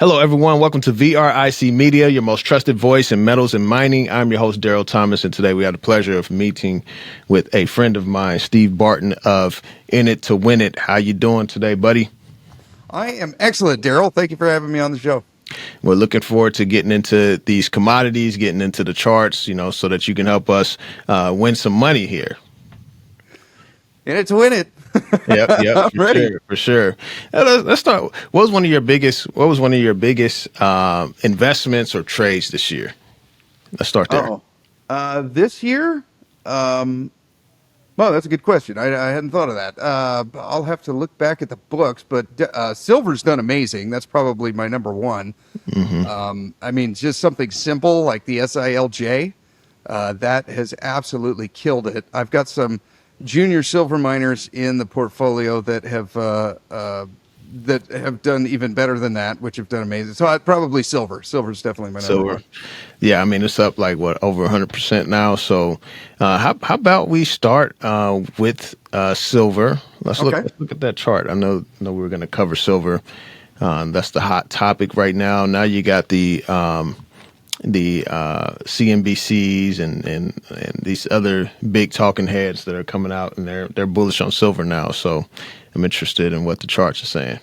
Hello, everyone. Welcome to VRIC Media, your most trusted voice in metals and mining. I'm your host, Daryl Thomas, and today we had the pleasure of meeting with a friend of mine, Steve Barton of In It to Win It. How you doing today, buddy? I am excellent, Daryl. Thank you for having me on the show. We're looking forward to getting into these commodities, getting into the charts, so that you can help us win some money here. In it to win it. Yep, for sure. Let's start. What was one of your biggest investments or trades this year? Let's start there. This year? Well, that's a good question. I hadn't thought of that. I'll have to look back at the books, but silver's done amazing. That's probably my number one. Mm-hmm. Just something simple like the SILJ, that has absolutely killed it. I've got some junior silver miners in the portfolio that have done even better than that, which have done amazing. So probably silver. Silver's definitely my number one. Yeah, it's up like over 100% now. So how about we start with silver? Let's look at that chart. I know we're going to cover silver. That's the hot topic right now. Now you got the CNBCs and these other big talking heads that are coming out, and they're bullish on silver now. So I'm interested in what the charts are saying.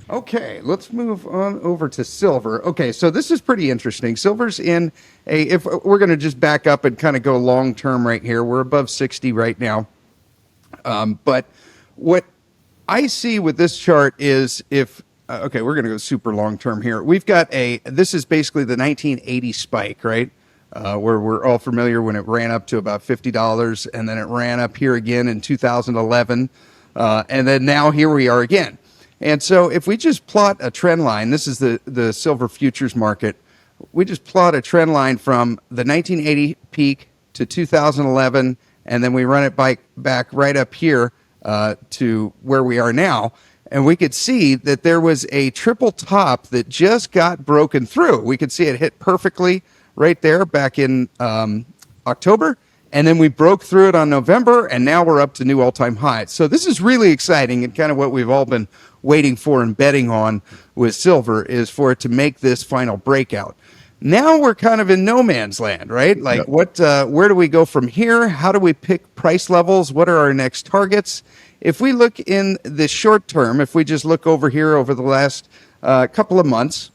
Okay, let's move on over to silver. Okay, so this is pretty interesting. Silver's in if we're going to just back up and kind of go long term right here, we're above 60 right now. But what I see with this chart is we're going to go super long term here. We've got this is basically the 1980 spike, right? Where we're all familiar when it ran up to about $50, and then it ran up here again in 2011. And then now here we are again. And so if we just plot a trend line, this is the silver futures market. We just plot a trend line from the 1980 peak to 2011, and then we run it back right up here to where we are now. And we could see that there was a triple top that just got broken through. We could see it hit perfectly right there back in October. And then we broke through it on November, and now we're up to new all-time highs. So this is really exciting, and kind of what we've all been waiting for and betting on with silver is for it to make this final breakout. Now we're kind of in no man's land, right? Like, where do we go from here? How do we pick price levels? What are our next targets? If we look in the short term, if we just look over here over the last couple of months,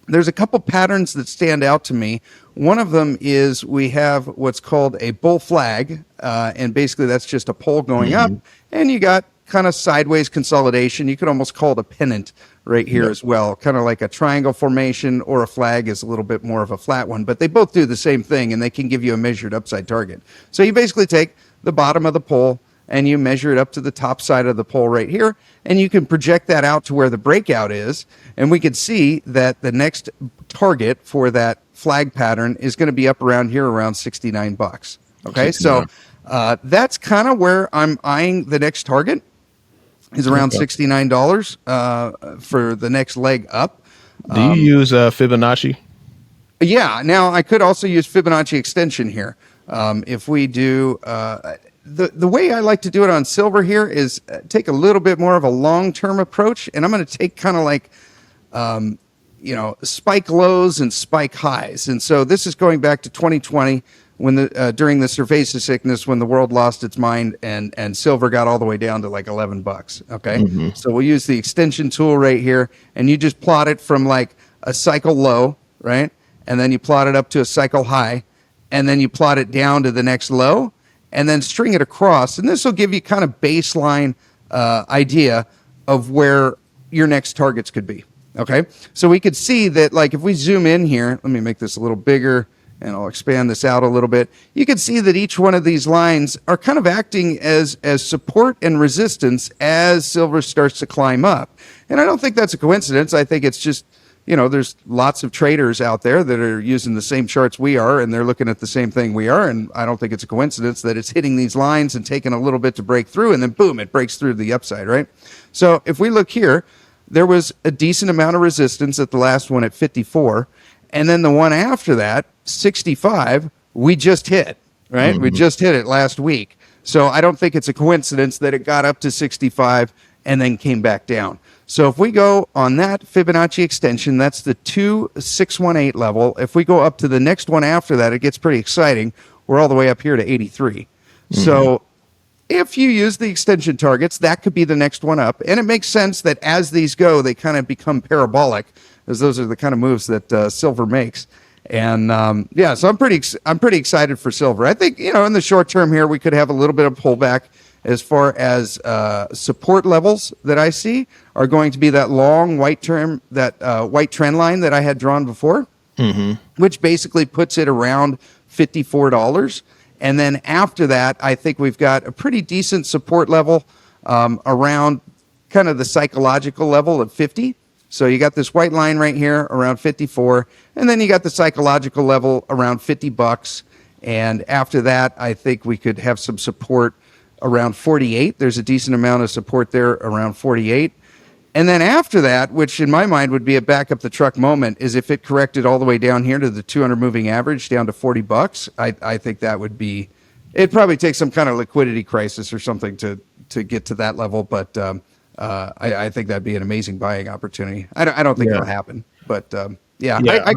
there's a couple patterns that stand out to me. One of them is we have what's called a bull flag, and basically that's just a pole going up, and you got kind of sideways consolidation. You could almost call it a pennant right here as well, kind of like a triangle formation, or a flag is a little bit more of a flat one, but they both do the same thing, and they can give you a measured upside target. So you basically take the bottom of the pole and you measure it up to the top side of the pole right here, and you can project that out to where the breakout is, and we can see that the next target for that flag pattern is going to be up around here, around $69. Okay, so that's kind of where I'm eyeing the next target, is around $69 for the next leg up. Do you use Fibonacci? Yeah, now I could also use Fibonacci extension here. If we do... The way I like to do it on silver here is take a little bit more of a long-term approach, and I'm going to take kind of like, spike lows and spike highs. And so this is going back to 2020 when during the cerveza sickness, when the world lost its mind and silver got all the way down to like $11. Okay, so we'll use the extension tool right here, and you just plot it from like a cycle low, right, and then you plot it up to a cycle high, and then you plot it down to the next low, and then string it across. And this will give you kind of baseline idea of where your next targets could be. Okay, so we could see that, like, if we zoom in here, let me make this a little bigger, and I'll expand this out a little bit. You can see that each one of these lines are kind of acting as support and resistance as silver starts to climb up. And I don't think that's a coincidence. I think it's just, there's lots of traders out there that are using the same charts we are, and they're looking at the same thing we are. And I don't think it's a coincidence that it's hitting these lines and taking a little bit to break through, and then boom, it breaks through the upside, right? So if we look here, there was a decent amount of resistance at the last one at 54. And then the one after that, 65, we just hit, right? We just hit it last week. So I don't think it's a coincidence that it got up to 65 and then came back down. So if we go on that Fibonacci extension, that's the 2618 level. If we go up to the next one after that, it gets pretty exciting. We're all the way up here to 83. So if you use the extension targets, that could be the next one up. And it makes sense that as these go, they kind of become parabolic, as those are the kind of moves that silver makes. And so I'm pretty excited for silver. I think, in the short term here, we could have a little bit of pullback. As far as support levels that I see are going to be that long white trend line that I had drawn before, which basically puts it around $54. And then after that, I think we've got a pretty decent support level around kind of the psychological level of 50. So you got this white line right here around 54, and then you got the psychological level around $50. And after that, I think we could have some support around 48. There's a decent amount of support there around 48. And then after that, which in my mind would be a back up the truck moment, is if it corrected all the way down here to the 200 moving average down to $40. I think that would be, it'd probably take some kind of liquidity crisis or something to get to that level. But I think that'd be an amazing buying opportunity. I don't think it'll happen, but I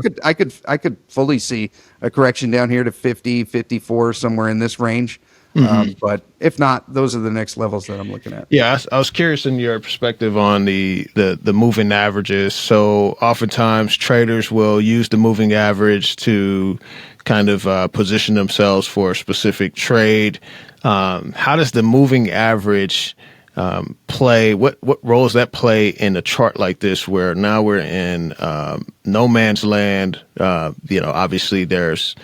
could fully see a correction down here to 50, 54, somewhere in this range. But if not, those are the next levels that I'm looking at. Yeah, I was curious in your perspective on the moving averages. So oftentimes traders will use the moving average to kind of position themselves for a specific trade. How does the moving average play? What role does that play in a chart like this, where now we're in no man's land? Obviously there's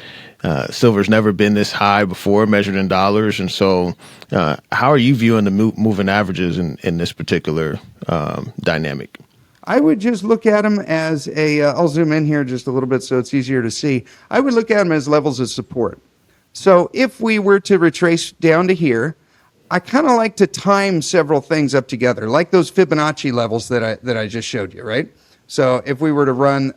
silver's never been this high before, measured in dollars. And so how are you viewing the moving averages in this particular dynamic? I would just look at them as I'll zoom in here just a little bit so it's easier to see. I would look at them as levels of support. So if we were to retrace down to here, I kind of like to time several things up together, like those Fibonacci levels that I just showed you, right? So if we were to run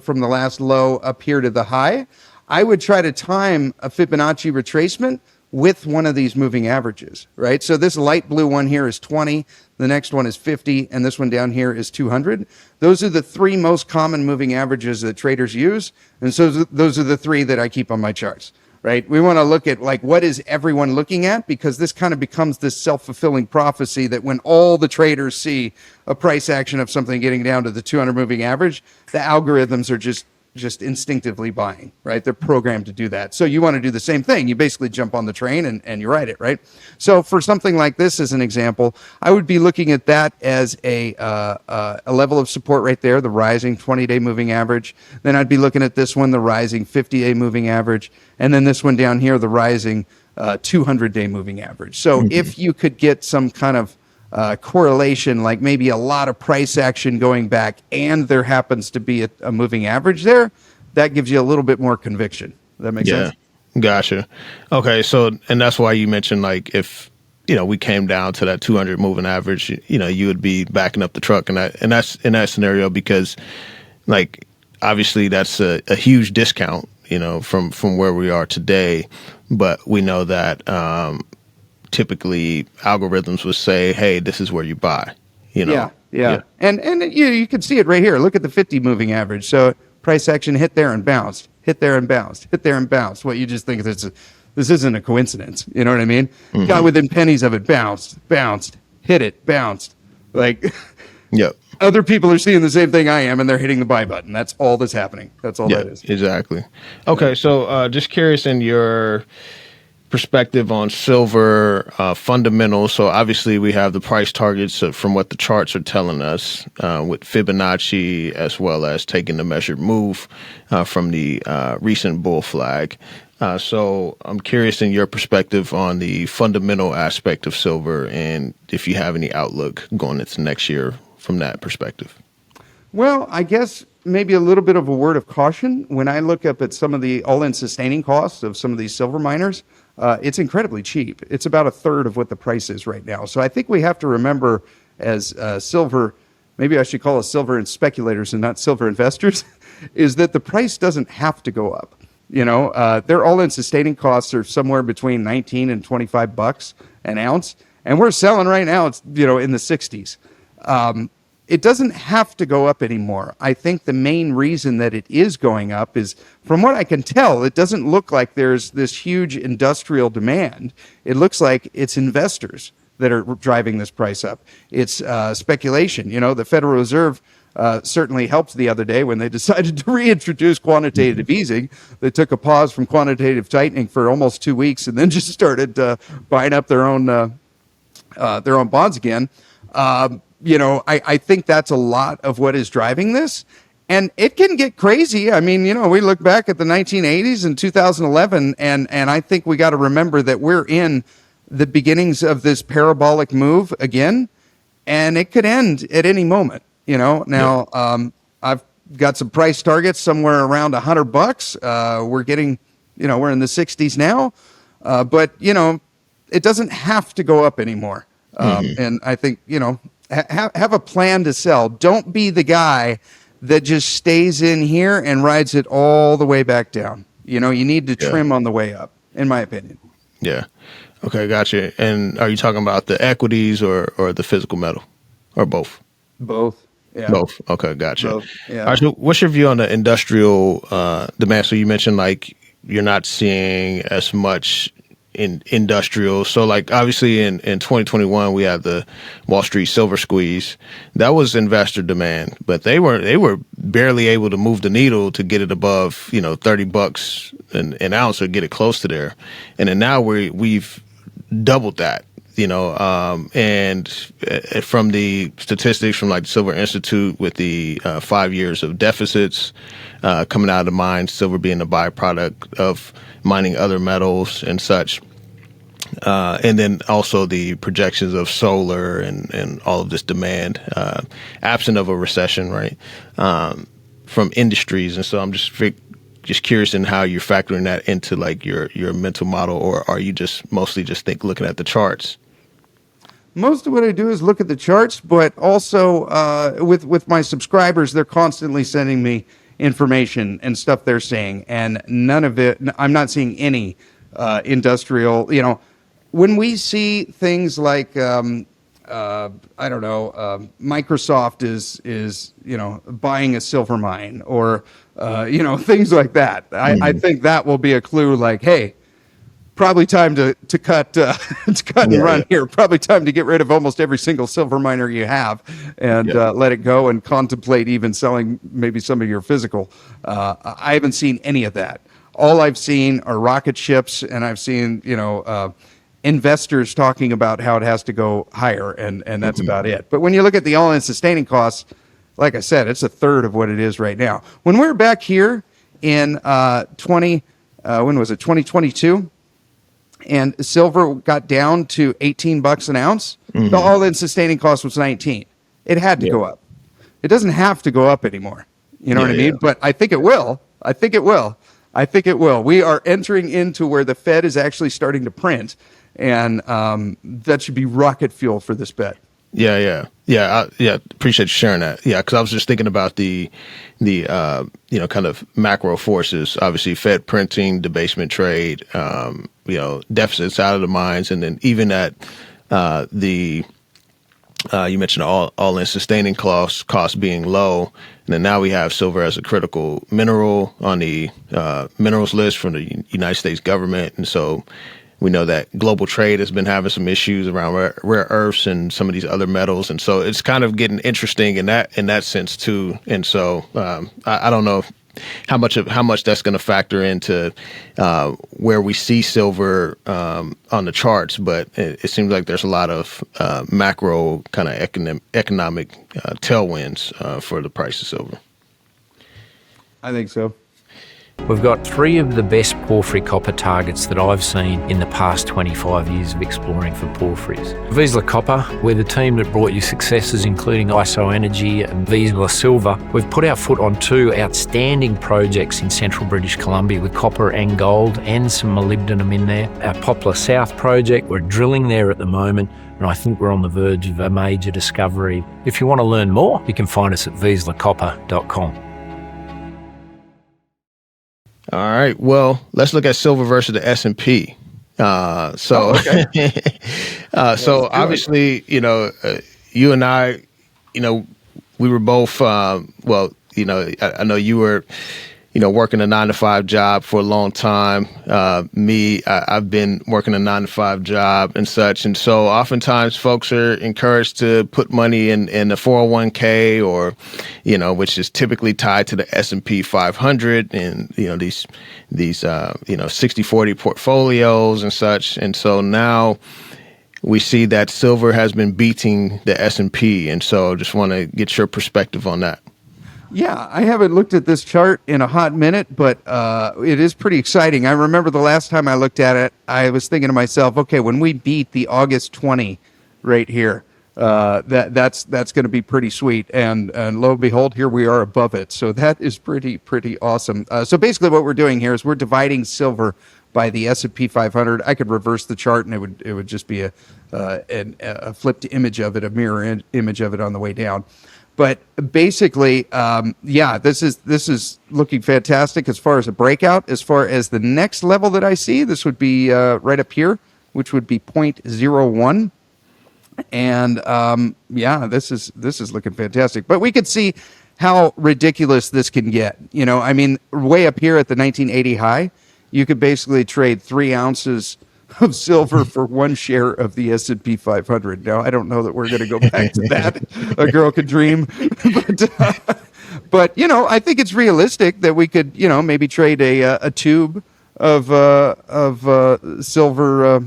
from the last low up here to the high, I would try to time a Fibonacci retracement with one of these moving averages, right? So this light blue one here is 20, the next one is 50, and this one down here is 200. Those are the three most common moving averages that traders use, and so those are the three that I keep on my charts, right? We want to look at, like, what is everyone looking at, because this kind of becomes this self-fulfilling prophecy that when all the traders see a price action of something getting down to the 200 moving average, the algorithms are just instinctively buying, right? They're programmed to do that. So you want to do the same thing. You basically jump on the train and you ride it, right? So for something like this as an example, I would be looking at that as a level of support right there, the rising 20-day moving average. Then I'd be looking at this one, the rising 50-day moving average. And then this one down here, the rising 200-day moving average. So if you could get some kind of correlation, like maybe a lot of price action going back and there happens to be a moving average there, that gives you a little bit more conviction. Does that make sense? Gotcha. Okay. So, and that's why you mentioned, like, if, we came down to that 200 moving average, you would be backing up the truck, and that's in that scenario, because, like, obviously that's a huge discount, from where we are today, but we know that, typically algorithms would say, hey, this is where you buy, Yeah. And you can see it right here. Look at the 50 moving average. So price action hit there and bounced, hit there and bounced, hit there and bounced. What, you just think this isn't a coincidence. You know what I mean? Got within pennies of it, bounced, hit it, bounced. Like, yep. Other people are seeing the same thing I am, and they're hitting the buy button. That's all that's happening. That's all that is. Exactly. Okay. So just curious in your perspective on silver fundamentals. So obviously we have the price targets from what the charts are telling us with Fibonacci, as well as taking the measured move from the recent bull flag. So I'm curious in your perspective on the fundamental aspect of silver, and if you have any outlook going into next year from that perspective. Well, I guess maybe a little bit of a word of caution. When I look up at some of the all-in sustaining costs of some of these silver miners, it's incredibly cheap. It's about a third of what the price is right now. So I think we have to remember, as silver, maybe I should call us silver and speculators and not silver investors, is that the price doesn't have to go up. Their all-in sustaining costs are somewhere between 19 and $25 an ounce, and we're selling right now. It's in the 60s. it doesn't have to go up anymore. I think the main reason that it is going up is, from what I can tell, it doesn't look like there's this huge industrial demand. It looks like it's investors that are driving this price up. It's speculation. You know, the Federal Reserve certainly helped the other day when they decided to reintroduce quantitative easing. They took a pause from quantitative tightening for almost 2 weeks and then just started buying up their own bonds again. You know, I think that's a lot of what is driving this. And it can get crazy. I mean, you know, we look back at the 1980s and 2011, and I think we got to remember that we're in the beginnings of this parabolic move again, and it could end at any moment. You know, now I've got some price targets somewhere around $100. We're getting, you know, we're in the 60s now, but you know, it doesn't have to go up anymore. And I think, you know, have a plan to sell. Don't be the guy that just stays in here and rides it all the way back down. You know, you need to trim on the way up, in my opinion. Yeah. Okay, gotcha. And are you talking about the equities or the physical metal, or both? Both. Yeah. Both. Okay, gotcha. Both. Yeah. All right, so what's your view on the industrial demand? So you mentioned like you're not seeing as much in industrial. So like obviously in 2021 we had the Wall Street silver squeeze. That was investor demand, but they were barely able to move the needle to get it above, you know, $30 an ounce or get it close to there. And then now we've doubled that. You know, and from the statistics from like the Silver Institute with the 5 years of deficits coming out of the mines, silver being a byproduct of mining other metals and such. And then also the projections of solar and all of this demand, absent of a recession, right, from industries. And so I'm just curious in how you're factoring that into like your mental model, or are you just mostly just looking at the charts? Most of what I do is look at the charts, but also with my subscribers, they're constantly sending me information and stuff they're saying, and none of it, I'm not seeing any industrial, you know, when we see things like, I don't know, Microsoft is, you know, buying a silver mine or, you know, things like that. I think that will be a clue like, hey, probably time to cut and run here. Probably time to get rid of almost every single silver miner you have and let it go and contemplate even selling maybe some of your physical. I haven't seen any of that. All I've seen are rocket ships, and I've seen, you know, investors talking about how it has to go higher, and that's about it. But when you look at the all-in sustaining costs, like I said, it's a third of what it is right now. When we were back here in 2022, and silver got down to $18 an ounce, the all-in sustaining cost was 19. It had to go up. It doesn't have to go up anymore. You know what I mean? But I think it will. I think it will. We are entering into where the Fed is actually starting to print, and that should be rocket fuel for this bet. Yeah. Appreciate you sharing that. Yeah, because I was just thinking about the you know, kind of macro forces. Obviously, Fed printing, debasement trade, you know, deficits out of the mines, and then even at the you mentioned all in sustaining costs being low, and then now we have silver as a critical mineral on the minerals list from the United States government, and so we know that global trade has been having some issues around rare earths and some of these other metals, and so it's kind of getting interesting in that sense too. And so I don't know how much that's going to factor into where we see silver on the charts, but it seems like there's a lot of macro kind of economic tailwinds for the price of silver. I think so. We've got 3 of the best porphyry copper targets that I've seen in the past 25 years of exploring for porphyries. Vizsla Copper, we're the team that brought you successes including ISO Energy and Vizsla Silver. We've put our foot on 2 outstanding projects in central British Columbia with copper and gold and some molybdenum in there. Our Poplar South project, we're drilling there at the moment, and I think we're on the verge of a major discovery. If you want to learn more, you can find us at vizslacopper.com. All right. Well, let's look at silver versus the S&P. So obviously, you know, you and I, you know, we were both, well, I know you were, working a 9-to-5 job for a long time. I've been working a 9-to-5 job and such. And so oftentimes folks are encouraged to put money in a 401k or, which is typically tied to the S&P 500 and, these 60-40 portfolios and such. And so now we see that silver has been beating the S&P. And so just want to get your perspective on that. Yeah, I haven't looked at this chart in a hot minute, but it is pretty exciting. I remember the last time I looked at it, I was thinking to myself, okay, when we beat the August 20 right here, that's going to be pretty sweet. And lo and behold, here we are above it. So that is pretty awesome. So basically what we're doing here is we're dividing silver by the S&P 500. I could reverse the chart and it would just be a flipped image of it, a mirror image of it on the way down. But basically, this is looking fantastic as far as a breakout. As far as the next level that I see, this would be right up here, which would be 0.01. And this is looking fantastic. But we could see how ridiculous this can get. Way up here at the 1980 high, you could basically trade 3 ounces of silver for 1 share of the S&P 500. Now, I don't know that we're going to go back to that. A girl could dream. But I think it's realistic that we could, maybe trade a tube of silver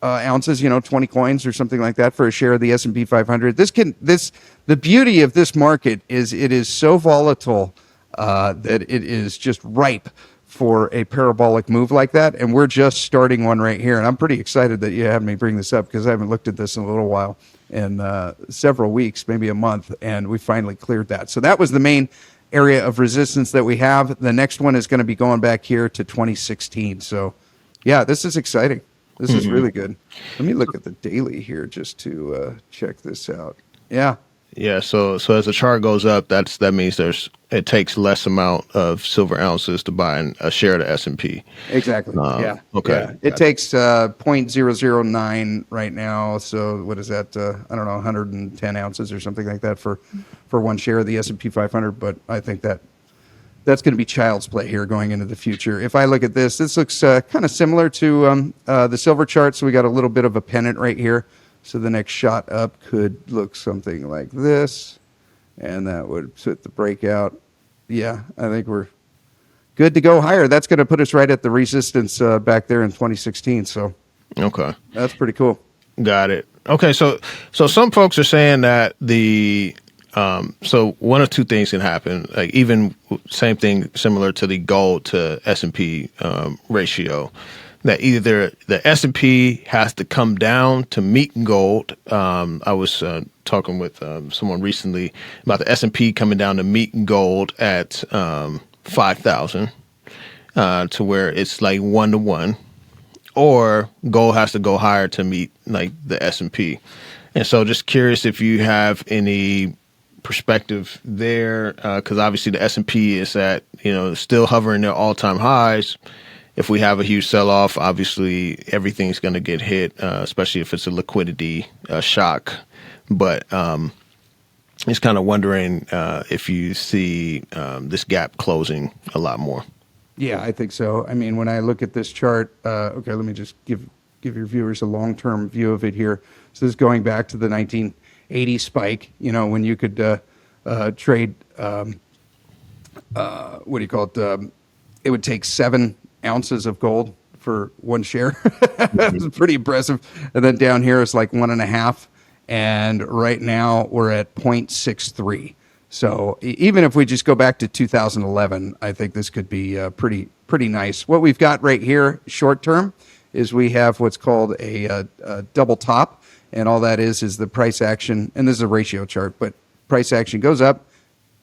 ounces, 20 coins or something like that for a share of the S&P 500. The beauty of this market is it is so volatile that it is just ripe for a parabolic move like that, and we're just starting one right here. And I'm pretty excited that you had me bring this up because I haven't looked at this in a little while, in several weeks, maybe a month, and we finally cleared that. So that was the main area of resistance that we have. The next one is going to be going back here to 2016. So, yeah, this is exciting. This is really good. Let me look at the daily here just to check this out. Yeah. Yeah, so as the chart goes up, that means it takes less amount of silver ounces to buy a share of the S&P. Exactly. Yeah. Okay. Yeah. It takes 0.009 right now. So what is that? I don't know, 110 ounces or something like that for 1 share of the S&P 500. But I think that's going to be child's play here going into the future. If I look at this looks kind of similar to the silver chart. So we got a little bit of a pennant right here. So the next shot up could look something like this, and that would fit the breakout. Yeah, I think we're good to go higher. That's going to put us right at the resistance back there in 2016. So, okay, that's pretty cool. Got it. Okay, so some folks are saying that so one of two things can happen. Like even same thing, similar to the gold to S&P ratio. That either the S&P has to come down to meet gold. I was talking with someone recently about the S&P coming down to meet gold at 5,000 to where it's like 1-to-1, or gold has to go higher to meet like the S&P. And so just curious if you have any perspective there, because obviously the S&P is at, still hovering near all-time highs. If we have a huge sell-off, obviously everything's going to get hit, especially if it's a liquidity shock. But just kind of wondering if you see this gap closing a lot more. Yeah, I think so. I mean, when I look at this chart, okay, let me just give your viewers a long-term view of it here. So this is going back to the 1980 spike, when you could trade, what do you call it? It would take 7 ounces of gold for 1 share. It's pretty impressive. And then down here it's like 1.5. And right now we're at 0.63. So even if we just go back to 2011, I think this could be pretty nice. What we've got right here, short term, is we have what's called a double top. And all that is the price action. And this is a ratio chart, but price action goes up,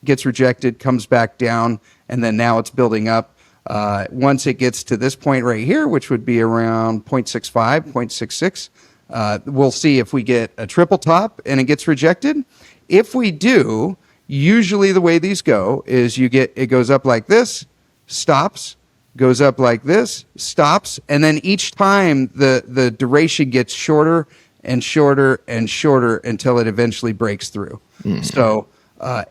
gets rejected, comes back down, and then now it's building up. Once it gets to this point right here, which would be around 0.65, 0.66, we'll see if we get a triple top and it gets rejected. If we do, usually the way these go is it goes up like this, stops, goes up like this, stops, and then each time the duration gets shorter and shorter and shorter until it eventually breaks through. So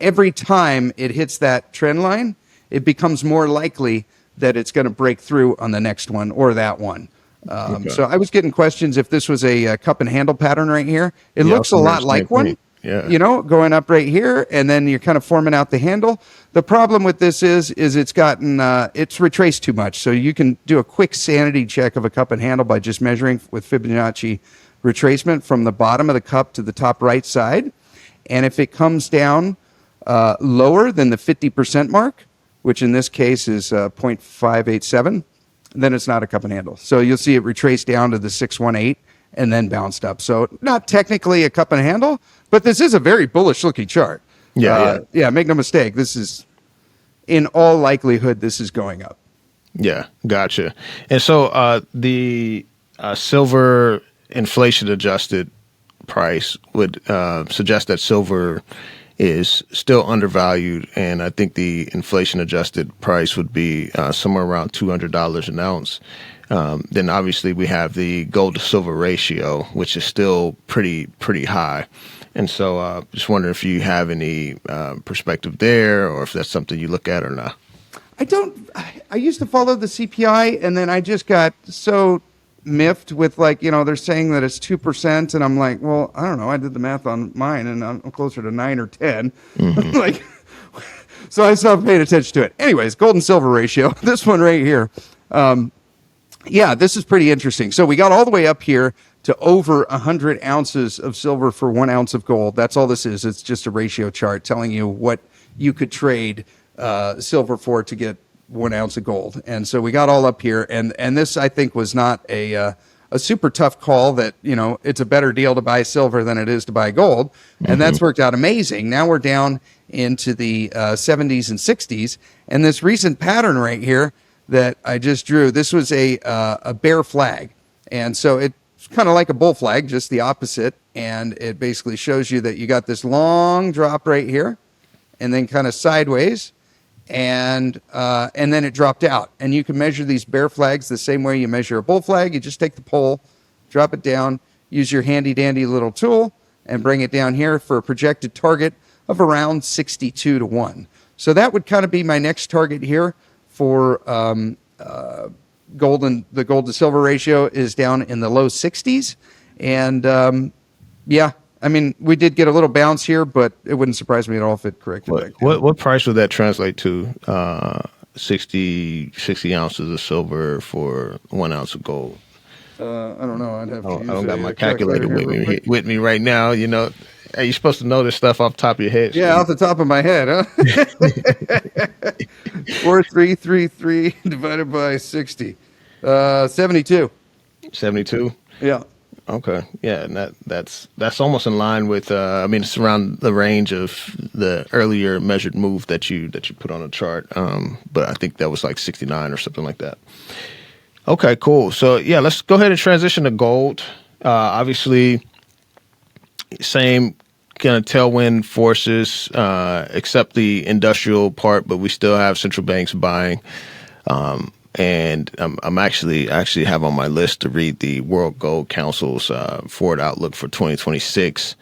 every time it hits that trend line, it becomes more likely that it's going to break through on the next one or that one. So I was getting questions if this was a cup and handle pattern right here. It looks a lot like one. Yeah. You know, going up right here, and then you're kind of forming out the handle. The problem with this is it's gotten, it's retraced too much. So you can do a quick sanity check of a cup and handle by just measuring with Fibonacci retracement from the bottom of the cup to the top right side. And if it comes down lower than the 50% mark, which in this case is 0.587, then it's not a cup and handle. So you'll see it retrace down to the 618 and then bounced up. So not technically a cup and handle, but this is a very bullish looking chart. Yeah, make no mistake. This is, in all likelihood, this is going up. Yeah, gotcha. And so the silver inflation adjusted price would suggest that silver is still undervalued, and I think the inflation adjusted price would be somewhere around $200 an ounce. Then obviously we have the gold to silver ratio, which is still pretty high. And so just wondering if you have any perspective there, or if that's something you look at or not. I don't. I used to follow the CPI, and then I just got so miffed with, like, you know, they're saying that it's 2%, and I'm like, well, I don't know. I did the math on mine, and I'm closer to 9 or 10. Like, so I stopped paying attention to it. Anyways, gold and silver ratio. This one right here. Yeah, this is pretty interesting. So we got all the way up here to over 100 ounces of silver for 1 ounce of gold. That's all this is. It's just a ratio chart telling you what you could trade silver for to get 1 ounce of gold. And so we got all up here. And this, I think, was not a super tough call that, you know, it's a better deal to buy silver than it is to buy gold. And that's worked out amazing. Now we're down into the 70s and 60s. And this recent pattern right here that I just drew, this was a bear flag. And so it's kind of like a bull flag, just the opposite. And it basically shows you that you got this long drop right here and then kind of sideways. And then it dropped out. And you can measure these bear flags the same way you measure a bull flag. You just take the pole, drop it down, use your handy dandy little tool, and bring it down here for a projected target of around 62 to 1. So that would kind of be my next target here for gold, and the gold to silver ratio is down in the low 60s. And yeah, I mean, we did get a little bounce here, but it wouldn't surprise me at all if it corrected. What price would that translate to? 60 ounces of silver for 1 ounce of gold. I don't know. I'd have to use I don't got my calculator with me right now. You know, hey, you're supposed to know this stuff off the top of your head. Yeah, off the top of my head, huh? 4333 divided by 60. 72. 72? Yeah. Okay. Yeah, and that's almost in line with I mean, it's around the range of the earlier measured move that you put on a chart. But I think that was like 69 or something like that. Okay, cool. So yeah, let's go ahead and transition to gold. Obviously, same kind of tailwind forces, except the industrial part, but we still have central banks buying. And I'm actually have on my list to read the World Gold Council's forward outlook for 2026.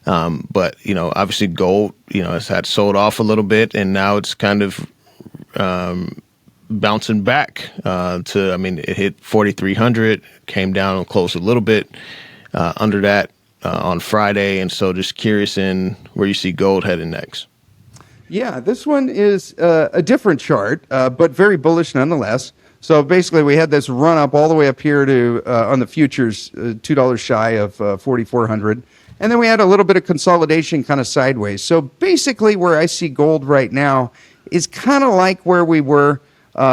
But you know, obviously, gold, you know, has had sold off a little bit, and now it's kind of bouncing back to. I mean, it hit 4,300, came down and closed a little bit under that on Friday, and so just curious in where you see gold heading next. Yeah, this one is a different chart, but very bullish nonetheless. So basically, we had this run up all the way up here to on the futures, $2 shy of 4,400, and then we had a little bit of consolidation, kind of sideways. So basically, where I see gold right now is kind of like where we were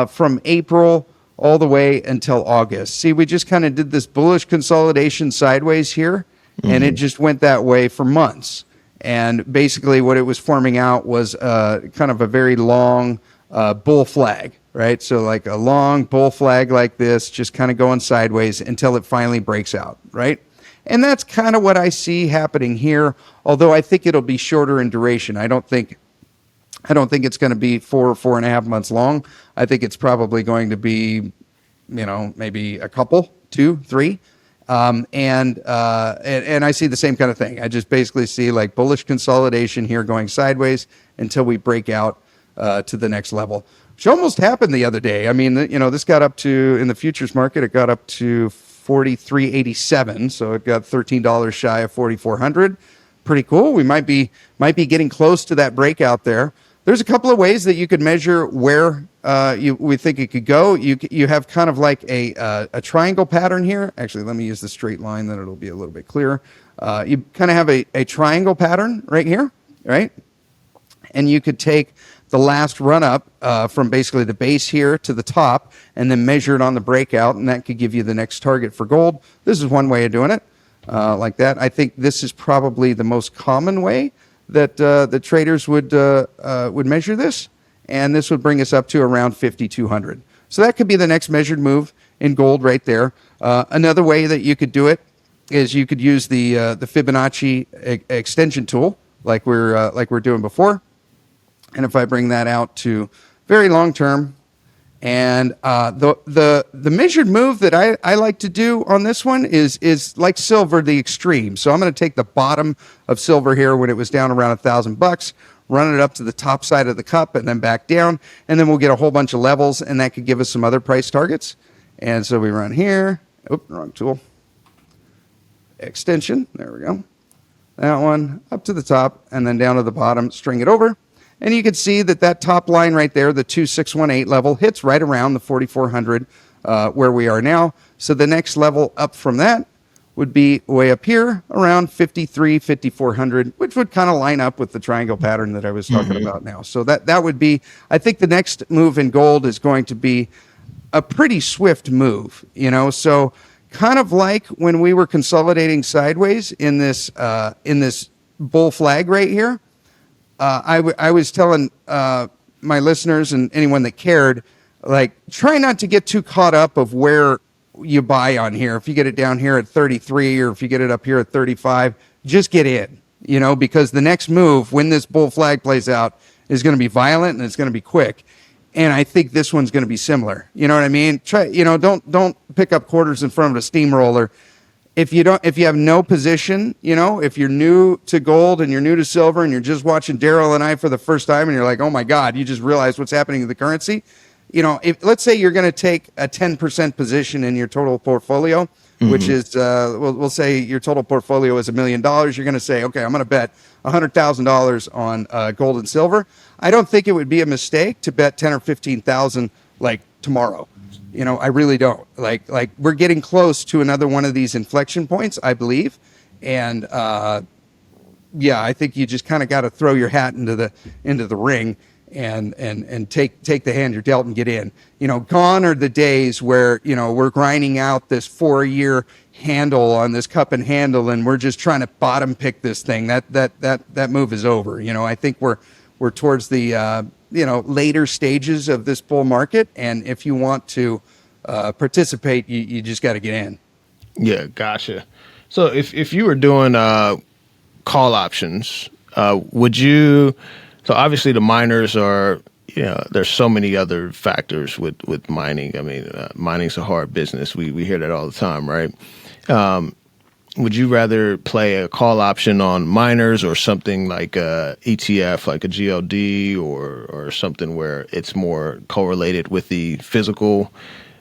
from April all the way until August. See, we just kind of did this bullish consolidation sideways here, and it just went that way for months. And basically what it was forming out was kind of a very long bull flag, right? So like a long bull flag like this, just kind of going sideways until it finally breaks out, right? And that's kind of what I see happening here, although I think it'll be shorter in duration. I don't think it's going to be 4.5 months long. I think it's probably going to be, you know, maybe a couple, 2, 3. And I see the same kind of thing. I just basically see like bullish consolidation here going sideways until we break out to the next level, which almost happened the other day. I mean, this got up to, in the futures market, it got up to 43.87, so it got $13 shy of 4,400. Pretty cool. We might be getting close to that breakout there. There's a couple of ways that you could measure where we think it could go. You have kind of like a triangle pattern here. Actually, let me use the straight line, then it'll be a little bit clearer. You kind of have a triangle pattern right here, right? And you could take the last run up from basically the base here to the top and then measure it on the breakout, and that could give you the next target for gold. This is one way of doing it, like that. I think this is probably the most common way that the traders would measure this, and this would bring us up to around 5,200. So that could be the next measured move in gold right there. Another way that you could do it is you could use the Fibonacci extension tool, like we're doing before. And if I bring that out to very long term, and the measured move that I like to do on this one is like silver, the extreme. So I'm going to take the bottom of silver here when it was down around $1,000, run it up to the top side of the cup and then back down, and then we'll get a whole bunch of levels, and that could give us some other price targets. And so we run here. Oops, wrong tool. Extension. There we go. That one up to the top and then down to the bottom, string it over. And you can see that top line right there, the 2618 level, hits right around the 4,400 where we are now. So the next level up from that would be way up here around 53, 5,400, which would kind of line up with the triangle pattern that I was talking about now. So that would be, I think the next move in gold is going to be a pretty swift move, so kind of like when we were consolidating sideways in this bull flag right here. I was telling my listeners and anyone that cared, like, try not to get too caught up of where you buy on here. If you get it down here at 33 or if you get it up here at 35, just get in, because the next move when this bull flag plays out is going to be violent and it's going to be quick. And I think this one's going to be similar. You know what I mean? Don't pick up quarters in front of a steamroller. If you have no position, if you're new to gold and you're new to silver and you're just watching Daryl and I for the first time and you're like, oh my God, you just realized what's happening to the currency. If let's say you're going to take a 10% position in your total portfolio, which is, we'll say your total portfolio is $1 million. You're going to say, okay, I'm going to bet $100,000 on gold and silver. I don't think it would be a mistake to bet 10 or 15,000 like tomorrow. I really don't. Like we're getting close to another one of these inflection points, I believe. And I think you just kind of got to throw your hat into the ring and take the hand you're dealt and get in. Gone are the days where, we're grinding out this 4-year handle on this cup and handle and we're just trying to bottom pick this thing. That move is over. I think we're towards the later stages of this bull market, and if you want to participate, you just got to get in. Yeah, gotcha. So if you were doing call options, would you? So obviously the miners are, there's so many other factors with mining. I mean, mining's a hard business. We hear that all the time, right? Would you rather play a call option on miners or something like a ETF, like a GLD, or something where it's more correlated with the physical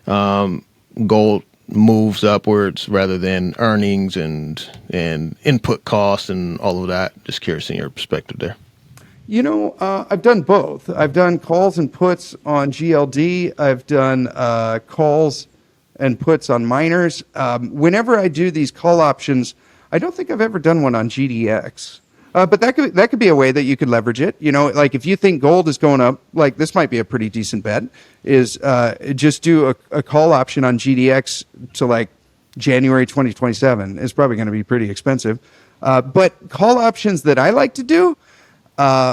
gold moves upwards rather than earnings and input costs and all of that? Just curious in your perspective there. I've done both. I've done calls and puts on GLD. I've done calls and puts on miners. Whenever I do these call options, I don't think I've ever done one on GDX. But that could be a way that you could leverage it. Like if you think gold is going up, like this might be a pretty decent bet, is just do a call option on GDX to like January 2027. It's probably going to be pretty expensive. But call options that I like to do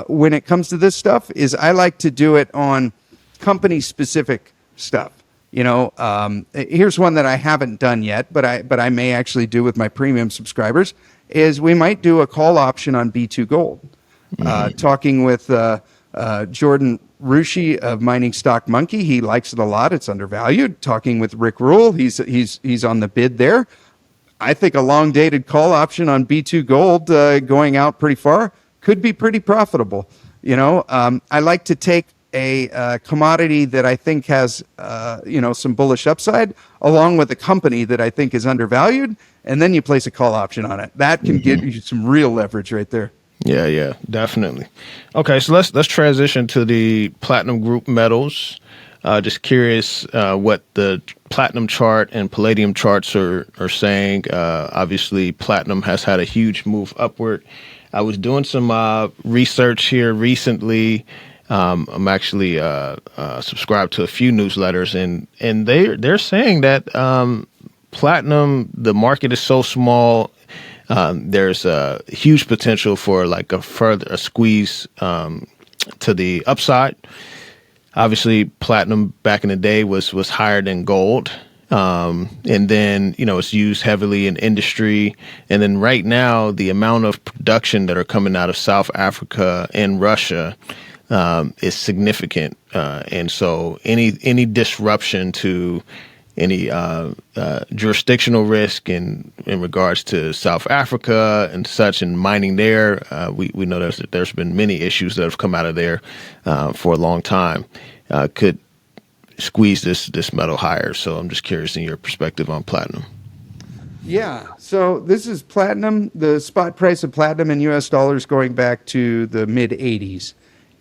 when it comes to this stuff is I like to do it on company-specific stuff. Here's one that I haven't done yet, but I may actually do with my premium subscribers, is we might do a call option on B2 Gold. Talking with Jordan Rushi of Mining Stock Monkey, he likes it a lot. It's undervalued. Talking with Rick Rule, he's on the bid there. I think a long dated call option on B2 gold going out pretty far could be pretty profitable. I like to take a commodity that I think has some bullish upside, along with a company that I think is undervalued, and then you place a call option on it. That can give you some real leverage right there. Yeah, definitely. Okay, so let's transition to the platinum group metals. Just curious what the platinum chart and palladium charts are saying. Obviously, platinum has had a huge move upward. I was doing some research here recently. I'm actually subscribed to a few newsletters, and they're saying that platinum, the market is so small. There's a huge potential for like a squeeze to the upside. Obviously, platinum back in the day was higher than gold. And then, it's used heavily in industry. And then right now, the amount of production that are coming out of South Africa and Russia is significant. And so any disruption to any jurisdictional risk in regards to South Africa and such, and mining there, we know there's been many issues that have come out of there for a long time, could squeeze this metal higher. So I'm just curious in your perspective on platinum. Yeah, so this is platinum, the spot price of platinum in US dollars going back to the mid 80s.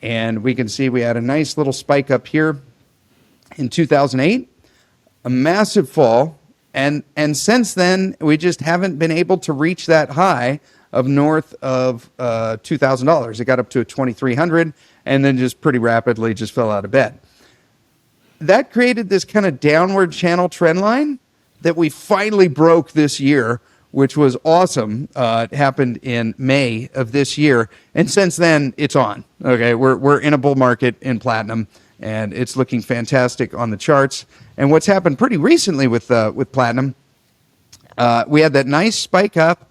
And we can see we had a nice little spike up here in 2008, a massive fall, and since then we just haven't been able to reach that high of north of $2,000. It got up to $2,300 and then just pretty rapidly just fell out of bed. That created this kind of downward channel trend line that we finally broke this year, which was awesome. It happened in May of this year, and since then it's on. Okay, we're in a bull market in platinum, and it's looking fantastic on the charts. And what's happened pretty recently with platinum, we had that nice spike up,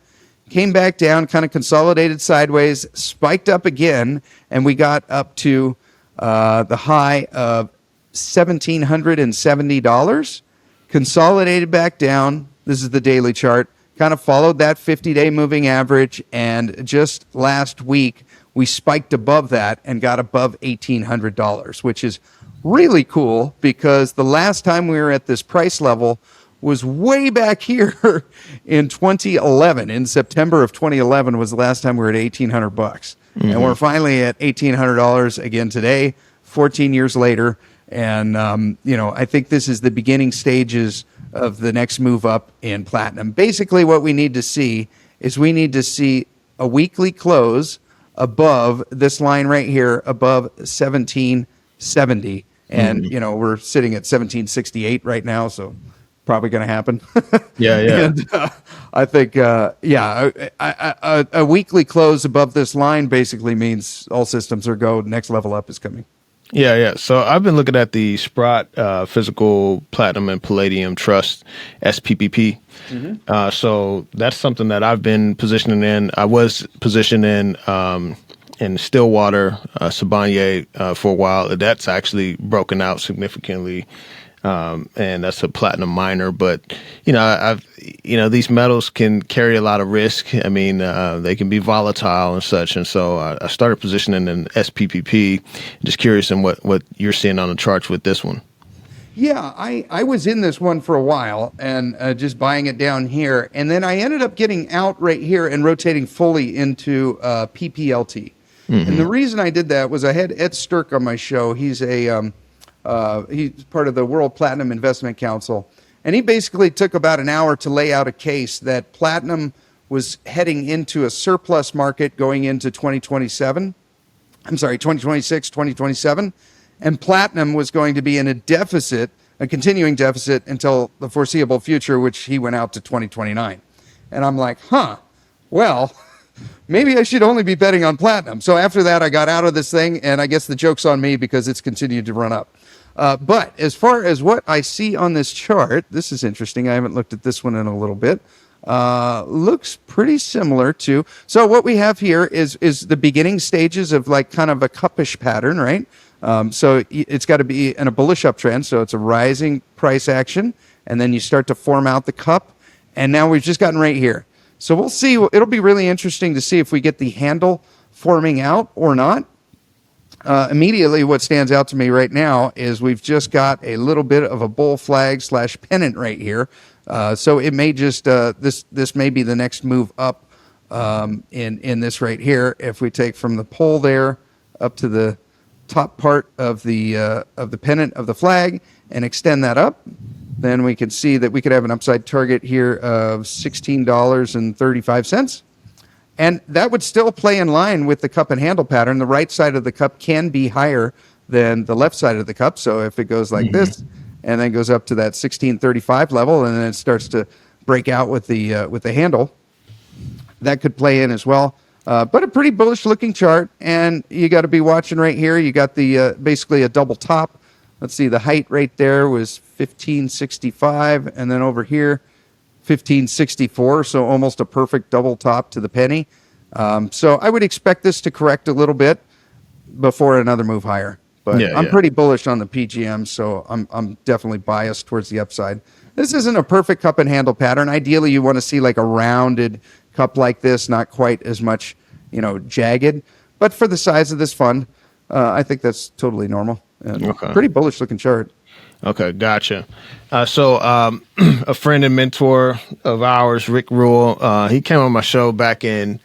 came back down, kind of consolidated sideways, spiked up again, and we got up to the high of $1,770, consolidated back down. This is the daily chart, kind of followed that 50-day moving average, and just last week we spiked above that and got above $1,800, which is really cool because the last time we were at this price level was way back here in 2011. In September of 2011 was the last time we were at $1,800, mm-hmm. and we're finally at $1,800 again today, 14 years later. And I think this is the beginning stages of the next move up in platinum. Basically, what we need to see is a weekly close above this line right here, above 1770. And, we're sitting at 1768 right now, so probably going to happen. Yeah. And I think, a weekly close above this line basically means all systems are go, next level up is coming. Yeah. So I've been looking at the Sprott Physical Platinum and Palladium Trust SPPP. Mm-hmm. So that's something that I've been positioning in. I was positioned in Stillwater, Siboney for a while. That's actually broken out significantly, and that's a platinum miner. But these metals can carry a lot of risk. I mean, they can be volatile and such. And so I started positioning in SPPP. Just curious in what you're seeing on the charts with this one. Yeah, I was in this one for a while and just buying it down here. And then I ended up getting out right here and rotating fully into PPLT. Mm-hmm. And the reason I did that was I had Ed Stirk on my show. He's he's part of the World Platinum Investment Council. And he basically took about an hour to lay out a case that platinum was heading into a surplus market going into 2026, 2027. And platinum was going to be in a deficit, a continuing deficit until the foreseeable future, which he went out to 2029. And I'm like, well, maybe I should only be betting on platinum. So after that, I got out of this thing, and I guess the joke's on me because it's continued to run up. But as far as what I see on this chart, this is interesting. I haven't looked at this one in a little bit. Looks pretty similar to. So what we have here is the beginning stages of like kind of a cupish pattern, right? So it's got to be in a bullish uptrend. So it's a rising price action, and then you start to form out the cup. And now we've just gotten right here. So we'll see. It'll be really interesting to see if we get the handle forming out or not. Immediately, what stands out to me right now is we've just got a little bit of a bull flag / pennant right here. So it may just, this may be the next move up in this right here. If we take from the pole there up to the top part of the pennant of the flag and extend that up, then we can see that we could have an upside target here of $16.35. And that would still play in line with the cup and handle pattern. The right side of the cup can be higher than the left side of the cup. So if it goes like this and then goes up to that 1635 level and then it starts to break out with the handle, that could play in as well. But a pretty bullish looking chart. And you got to be watching right here. You got the basically a double top. Let's see, the height right there was 1565. And then over here, 1564, so almost a perfect double top to the penny. So I would expect this to correct a little bit before another move higher. But I'm pretty bullish on the PGM, so I'm definitely biased towards the upside. This isn't a perfect cup and handle pattern. Ideally, you want to see like a rounded cup like this, not quite as much, jagged. But for the size of this fund, I think that's totally normal. And pretty bullish looking chart. Okay, gotcha. So a friend and mentor of ours, Rick Rule, he came on my show back in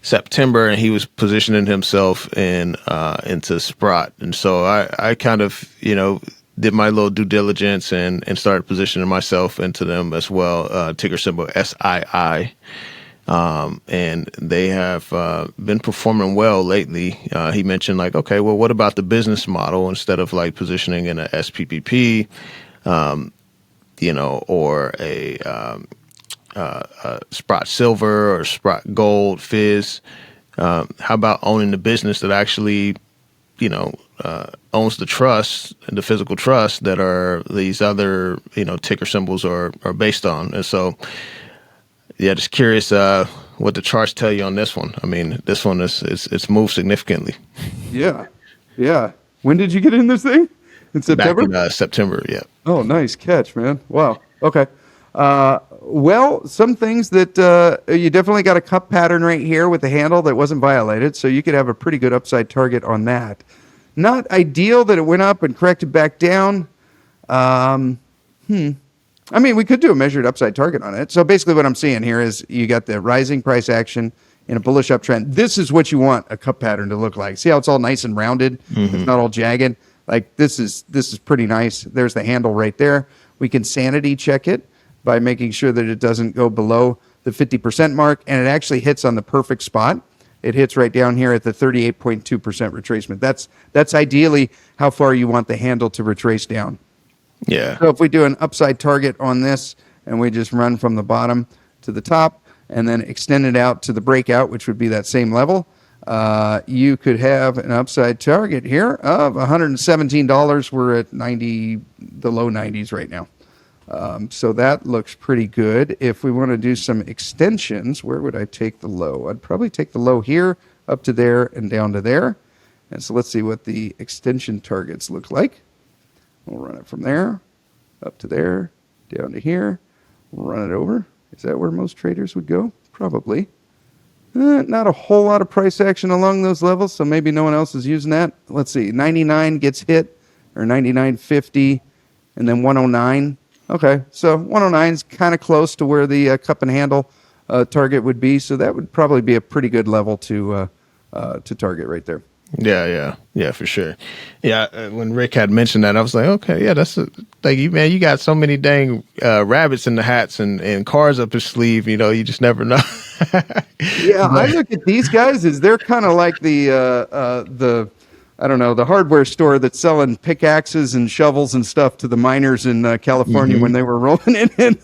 September, and he was positioning himself into Sprott. And so I kind of, did my little due diligence and started positioning myself into them as well, ticker symbol SII. And they have been performing well lately. He mentioned okay, well, what about the business model instead of positioning in a SPPP, or a Sprott Silver or Sprott Gold, Fizz? How about owning the business that actually, owns the trust and the physical trust that are these other, ticker symbols are based on? And so, yeah, just curious what the charts tell you on this one. I mean, this one it's moved significantly. Yeah. When did you get in this thing? In September? Back in September, yeah. Oh, nice catch, man. Wow. Okay. Well, some things that you definitely got a cup pattern right here with the handle that wasn't violated, so you could have a pretty good upside target on that. Not ideal that it went up and corrected back down. I mean, we could do a measured upside target on it. So basically what I'm seeing here is you got the rising price action in a bullish uptrend. This is what you want a cup pattern to look like. See how it's all nice and rounded? It's not all jagged. This is pretty nice. There's the handle right there. We can sanity check it by making sure that it doesn't go below the 50% mark, and it actually hits on the perfect spot. It hits right down here at the 38.2% retracement. That's ideally how far you want the handle to retrace down. Yeah. So if we do an upside target on this and we just run from the bottom to the top and then extend it out to the breakout, which would be that same level, you could have an upside target here of $117. We're at the low 90s right now. So that looks pretty good. If we want to do some extensions, where would I take the low? I'd probably take the low here, up to there, and down to there. And so let's see what the extension targets look like. We'll run it from there, up to there, down to here. We'll run it over. Is that where most traders would go? Probably. Not a whole lot of price action along those levels, so maybe no one else is using that. Let's see, 99 gets hit, or 99.50, and then 109. Okay, so 109 is kind of close to where the cup and handle target would be, so that would probably be a pretty good level to target right there. Yeah, for sure. Yeah, when Rick had mentioned that, I was like, okay, yeah, that's you got so many dang rabbits in the hats and cars up his sleeve. You just never know. Yeah, I look at these guys as they're kind of like the I don't know, the hardware store that's selling pickaxes and shovels and stuff to the miners in California when they were rolling in.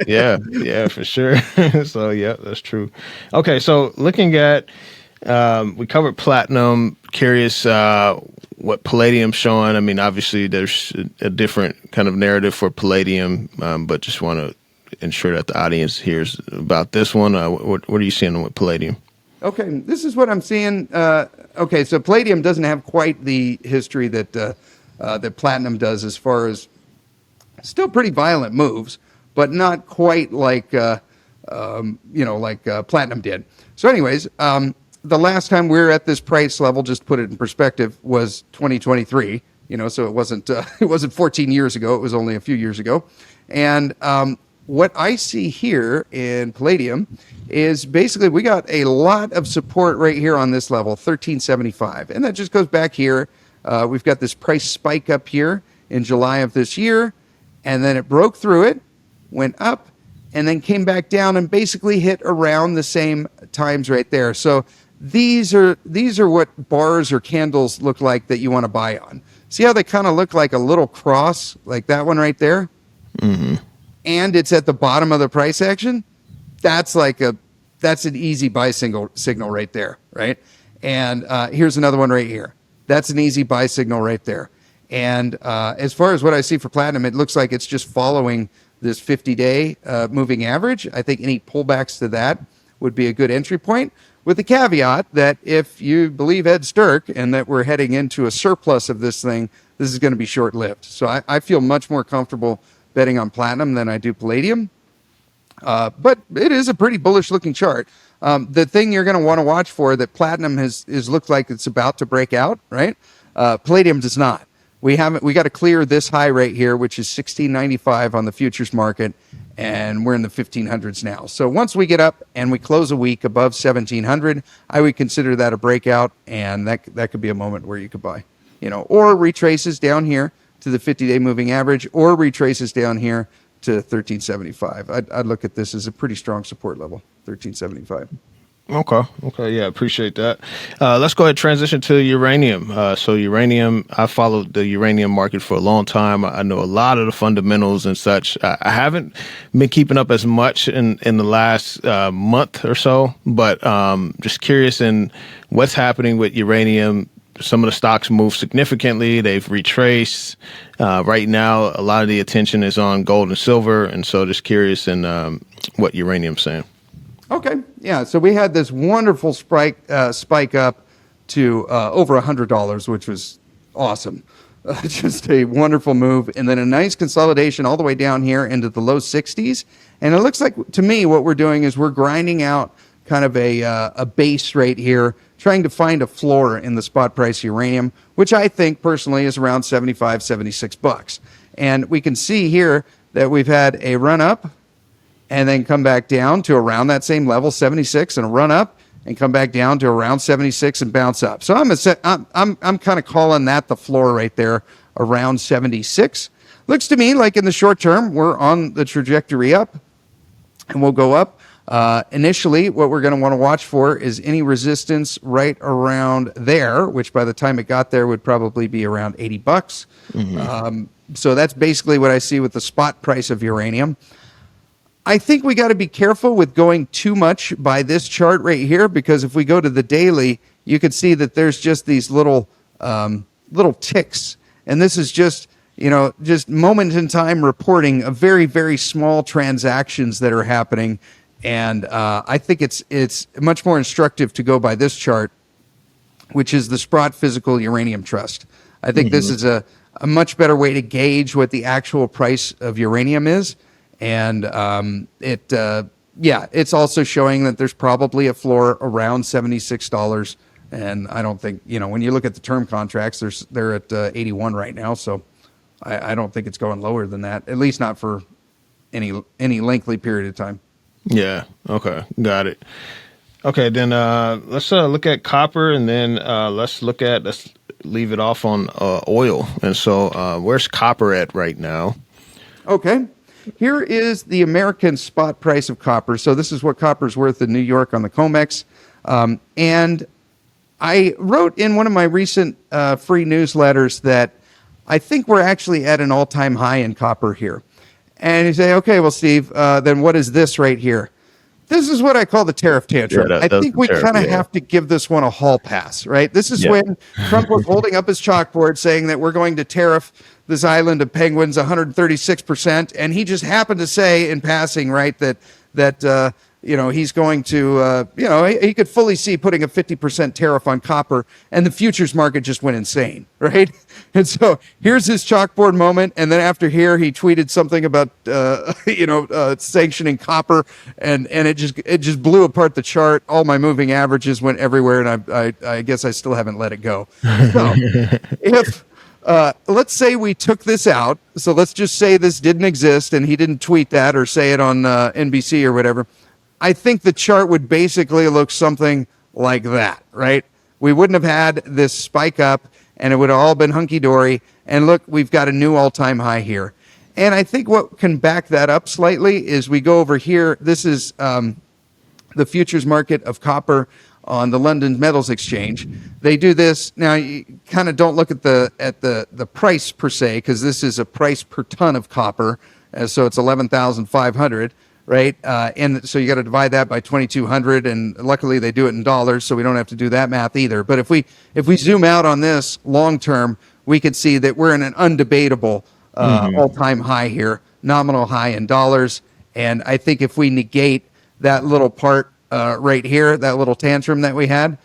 Yeah, for sure. So yeah, that's true. Okay, so looking at. We covered platinum. Curious what Palladium's showing. I mean, obviously there's a different kind of narrative for Palladium, but just want to ensure that the audience hears about this one. What are you seeing with Palladium? Okay, this is what I'm seeing. Okay, so Palladium doesn't have quite the history that that platinum does, as far as still pretty violent moves, but not quite like platinum did. So anyways, the last time we were at this price level, just to put it in perspective, was 2023. So it wasn't 14 years ago. It was only a few years ago. And what I see here in Palladium is basically we got a lot of support right here on this level, 1375. And that just goes back here. We've got this price spike up here in July of this year. And then it broke through it, went up, and then came back down and basically hit around the same times right there. So these are what bars or candles look like that you want to buy on. See how they kind of look like a little cross, like that one right there? Mm-hmm. And it's at the bottom of the price action? That's an easy buy signal right there, right? And here's another one right here. That's an easy buy signal right there. And as far as what I see for platinum, it looks like it's just following this 50-day moving average. I think any pullbacks to that would be a good entry point, with the caveat that if you believe Ed Sturck and that we're heading into a surplus of this thing, this is going to be short-lived. So I feel much more comfortable betting on platinum than I do palladium. But it is a pretty bullish-looking chart. The thing you're going to want to watch for that platinum has looked like it's about to break out, right? Palladium does not. We got to clear this high right here, which is 1695 on the futures market, and we're in the 1500s now. So once we get up and we close a week above 1700, I would consider that a breakout, and that could be a moment where you could buy, or retraces down here to the 50-day moving average, or retraces down here to 1375. I'd look at this as a pretty strong support level, 1375. Okay. Yeah, appreciate that. Let's go ahead and transition to uranium. So uranium, I followed the uranium market for a long time. I know a lot of the fundamentals and such. I haven't been keeping up as much in the last month or so, but just curious in what's happening with uranium. Some of the stocks move significantly. They've retraced. Right now, a lot of the attention is on gold and silver. And so just curious in what uranium's saying. Okay, yeah. So we had this wonderful spike up to over $100, which was awesome. Just a wonderful move. And then a nice consolidation all the way down here into the low 60s. And it looks like, to me, what we're doing is we're grinding out kind of a base right here, trying to find a floor in the spot price uranium, which I think personally is around $75, $76. And we can see here that we've had a run up and then come back down to around that same level, 76, and a run up and come back down to around 76 and bounce up. So I'm kind of calling that the floor right there, around 76. Looks to me like in the short term, we're on the trajectory up, and we'll go up. Initially, what we're going to want to watch for is any resistance right around there, which by the time it got there would probably be around $80. Mm-hmm. So that's basically what I see with the spot price of uranium. I think we got to be careful with going too much by this chart right here, because if we go to the daily, you could see that there's just these little ticks, and this is just moment in time reporting of very, very small transactions that are happening. And I think it's much more instructive to go by this chart, which is the Sprott Physical Uranium Trust. I think this is a much better way to gauge what the actual price of uranium is. And it's also showing that there's probably a floor around $76. And I don't think, when you look at the term contracts, they're at 81 right now. So I don't think it's going lower than that, at least not for any lengthy period of time. Yeah. Okay. Got it. Okay. Then let's look at copper, and then let's leave it off on oil. And so where's copper at right now? Okay. Here is the American spot price of copper. So this is what copper's worth in New York on the COMEX. And I wrote in one of my recent free newsletters that I think we're actually at an all-time high in copper here. And you say, okay, well, Steve, then what is this right here? This is what I call the tariff tantrum. I think we kind of have to give this one a hall pass, right? This is when Trump was holding up his chalkboard saying that we're going to tariff this island of penguins 136%. And he just happened to say in passing, right, that he's going to, he could fully see putting a 50% tariff on copper, and the futures market just went insane, right? And so here's his chalkboard moment. And then after here, he tweeted something about, sanctioning copper, and it just blew apart the chart. All my moving averages went everywhere. And I guess I still haven't let it go. So if, let's say we took this out. So let's just say this didn't exist and he didn't tweet that or say it on NBC or whatever. I think the chart would basically look something like that, right? We wouldn't have had this spike up and it would have all been hunky-dory. And look, we've got a new all-time high here. And I think what can back that up slightly is we go over here. This is the futures market of copper on the London Metals Exchange. They do this. Now, you kind of don't look at the price per se, because this is a price per ton of copper. So it's 11,500. Right. And so you got to divide that by 2,200. And luckily they do it in dollars, so we don't have to do that math either. But if we zoom out on this long term, we could see that we're in an undebatable all-time high here, nominal high in dollars. And I think if we negate that little part right here, that little tantrum that we had,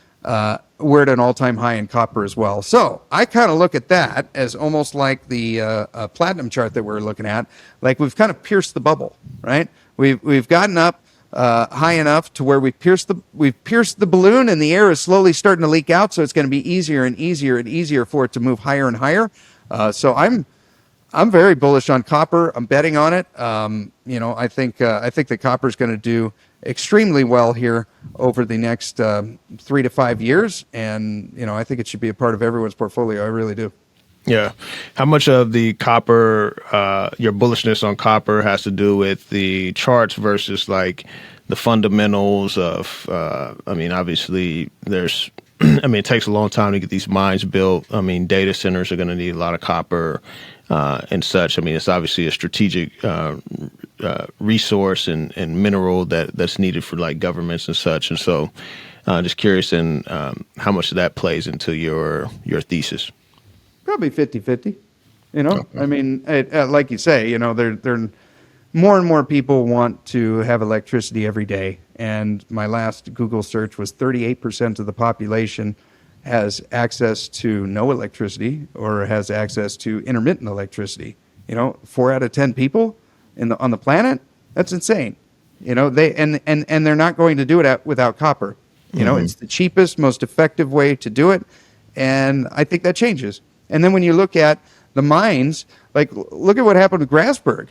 we're at an all-time high in copper as well. So I kind of look at that as almost like the platinum chart that we're looking at. Like we've kind of pierced the bubble, right? We've gotten up high enough to where we've pierced the balloon, and the air is slowly starting to leak out. So it's going to be easier and easier and easier for it to move higher and higher. So I'm very bullish on copper. I'm betting on it. I think that copper is going to do extremely well here over the next 3 to 5 years, and I think it should be a part of everyone's portfolio. I really do. Yeah. How much of the copper, your bullishness on copper has to do with the charts versus like the fundamentals of, obviously there's, it takes a long time to get these mines built. Data centers are going to need a lot of copper and such. It's obviously a strategic resource and mineral that's needed for like governments and such. And so just curious in how much of that plays into your thesis. Probably 50-50, like you say, they're more and more people want to have electricity every day. And my last Google search was 38% of the population has access to no electricity or has access to intermittent electricity. 4 out of 10 people on the planet, that's insane. They're not going to do it without copper. It's the cheapest, most effective way to do it. And I think that changes. And then when you look at the mines, like look at what happened with Grasberg.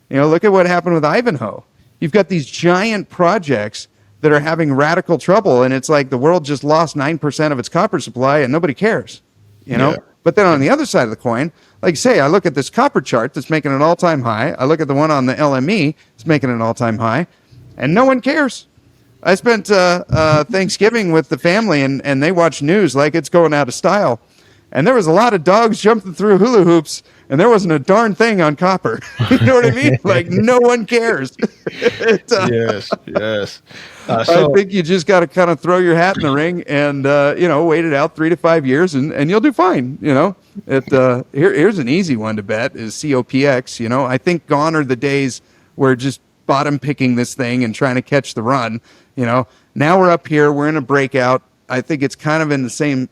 Look at what happened with Ivanhoe. You've got these giant projects that are having radical trouble, and it's like the world just lost 9% of its copper supply, and nobody cares. Yeah. But then on the other side of the coin, like say, I look at this copper chart that's making an all-time high. I look at the one on the LME, it's making an all-time high, and no one cares. I spent Thanksgiving with the family, and they watch news like it's going out of style. And there was a lot of dogs jumping through hula hoops, and there wasn't a darn thing on copper. You know what I mean? Like, no one cares. Yes. I think you just got to kind of throw your hat in the ring and, wait it out 3 to 5 years, and you'll do fine. Here's an easy one to bet is COPX. I think gone are the days where just bottom picking this thing and trying to catch the run. Now we're up here. We're in a breakout. I think it's kind of in the same,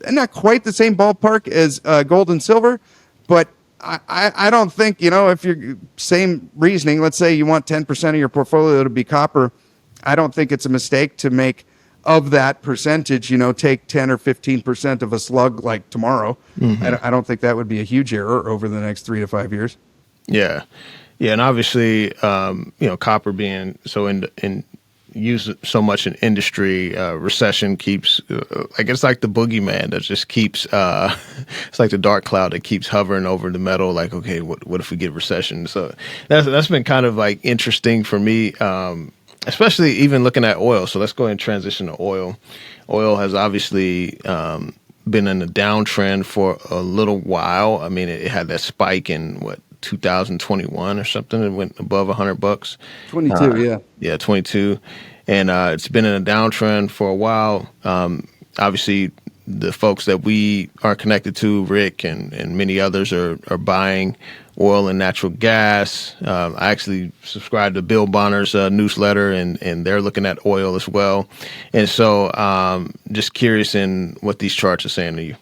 not quite the same ballpark as gold and silver, but I don't think, if you're same reasoning, let's say you want 10% of your portfolio to be copper, I don't think it's a mistake to make of that percentage, take 10 or 15% of a slug like tomorrow. Mm-hmm. I don't think that would be a huge error over the next 3 to 5 years. Yeah. And obviously, copper being so in used so much in industry, recession keeps it's like the boogeyman that just keeps it's like the dark cloud that keeps hovering over the metal, like, okay, what if we get recession? So that's been kind of like interesting for me, especially even looking at oil. So let's go ahead and transition to oil. Oil has obviously been in a downtrend for a little while. It had that spike in 2021 or something. It went above $100. 22, yeah, 22, and it's been in a downtrend for a while. Obviously, the folks that we are connected to, Rick and many others, are buying oil and natural gas. I actually subscribe to Bill Bonner's newsletter, and they're looking at oil as well. And so, just curious in what these charts are saying to you.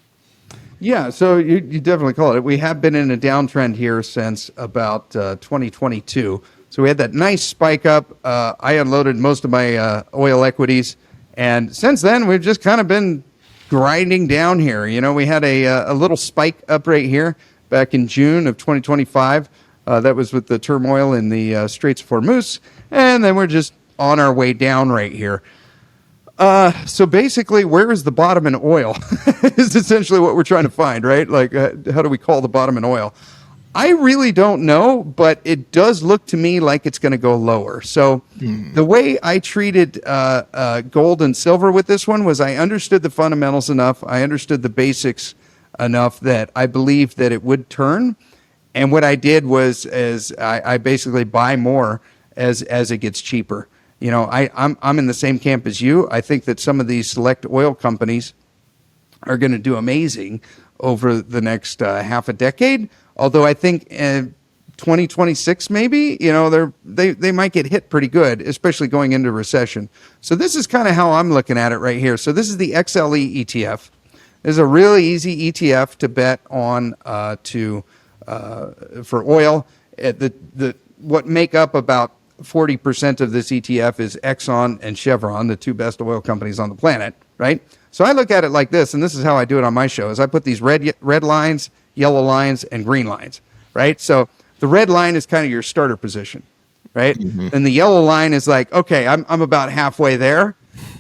Yeah, so you definitely call it. We have been in a downtrend here since about 2022. So we had that nice spike up. I unloaded most of my oil equities, and since then we've just kind of been grinding down here. You know, we had a little spike up right here back in June of 2025. That was with the turmoil in the Straits of Hormuz, and then we're just on our way down right here. So basically, where is the bottom in oil is essentially what we're trying to find, right? Like, how do we call the bottom in oil? I really don't know, but it does look to me like it's going to go lower. So the way I treated gold and silver with this one was I understood the fundamentals enough. I understood the basics enough that I believed that it would turn. And what I did was I basically buy more as it gets cheaper. You know, I'm in the same camp as you. I think that some of these select oil companies are going to do amazing over the next half a decade. Although I think 2026 maybe, you know, they might get hit pretty good, especially going into recession. So this is kind of how I'm looking at it right here. So this is the XLE ETF. This is a really easy ETF to bet on for oil. What make up about 40% of this ETF is Exxon and Chevron, the two best oil companies on the planet, right? So I look at it like this, and this is how I do it on my show, is I put these red lines, yellow lines, and green lines, right? So the red line is kind of your starter position, right? And the yellow line is like, okay, I'm about halfway there.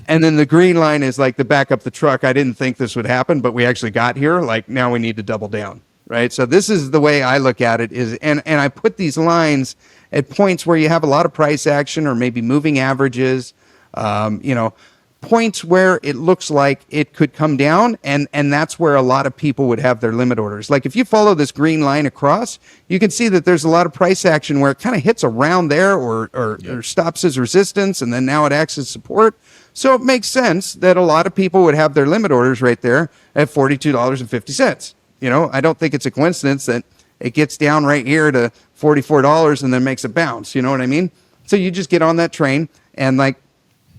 And then the green line is like the back up the truck. I didn't think this would happen, but we actually got here. Like, now we need to double down, right? So this is the way I look at it is, and I put these lines at points where you have a lot of price action or maybe moving averages, you know, points where it looks like it could come down, and that's where a lot of people would have their limit orders. Like if you follow this green line across, you can see that there's a lot of price action where it kind of hits around there or stops as resistance, and then now it acts as support. So it makes sense that a lot of people would have their limit orders right there at $42.50. You know, I don't think it's a coincidence that it gets down right here to $44 and then makes a bounce. You know what I mean? So you just get on that train and like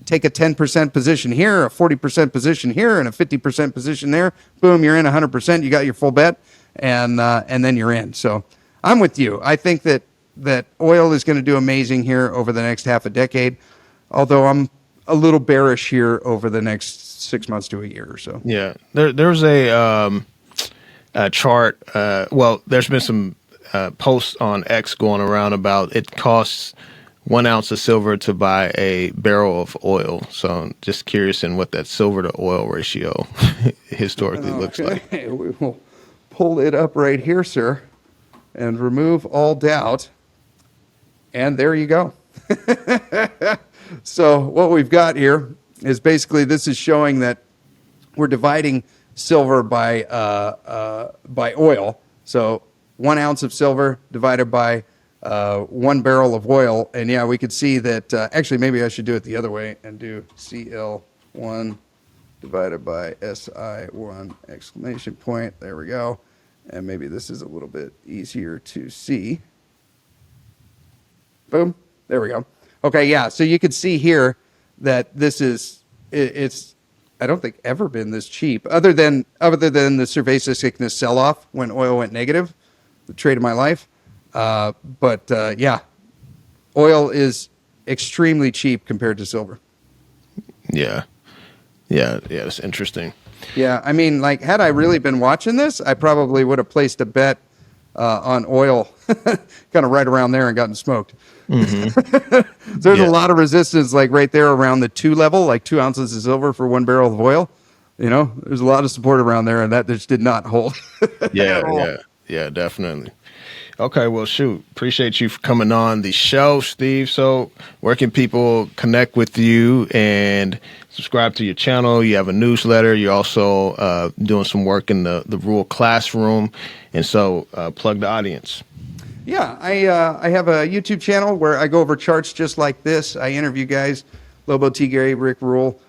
take a 10% position here, a 40% position here, and a 50% position there. Boom, you're in 100%. You got your full bet, and then you're in. So I'm with you. I think that oil is going to do amazing here over the next half a decade, although I'm a little bearish here over the next 6 months to a year or so. Yeah, there's a chart. Well, there's been some posts on X going around about it costs 1 ounce of silver to buy a barrel of oil. So I'm just curious in what that silver to oil ratio historically looks like. We will pull it up right here, sir, and remove all doubt. And there you go. So what we've got here is basically this is showing that we're dividing silver by oil. So 1 ounce of silver divided by 1 barrel of oil. And yeah, we could see that actually maybe I should do it the other way and do CL1 divided by SI1 exclamation point. There we go. And maybe this is a little bit easier to see. Boom. There we go. Okay, yeah. So you can see here that this is it's I don't think ever been this cheap other than the cerveza sickness sell-off when oil went negative, the trade of my life. Yeah, oil is extremely cheap compared to silver. Yeah, it's interesting. Yeah, I mean, like, had I really been watching this, I probably would have placed a bet on oil kind of right around there and gotten smoked. There's a lot of resistance, like right there around the 2 level, like 2 ounces of silver for 1 barrel of oil. You know, there's a lot of support around there, and that just did not hold. Yeah, definitely. Okay, well, shoot. Appreciate you for coming on the show, Steve. So where can people connect with you and subscribe to your channel? You have a newsletter. You're also doing some work in the rural classroom. And so plug the audience. Yeah, I have a YouTube channel where I go over charts just like this. I interview guys, Lobo, T. Gary, Rick Rule,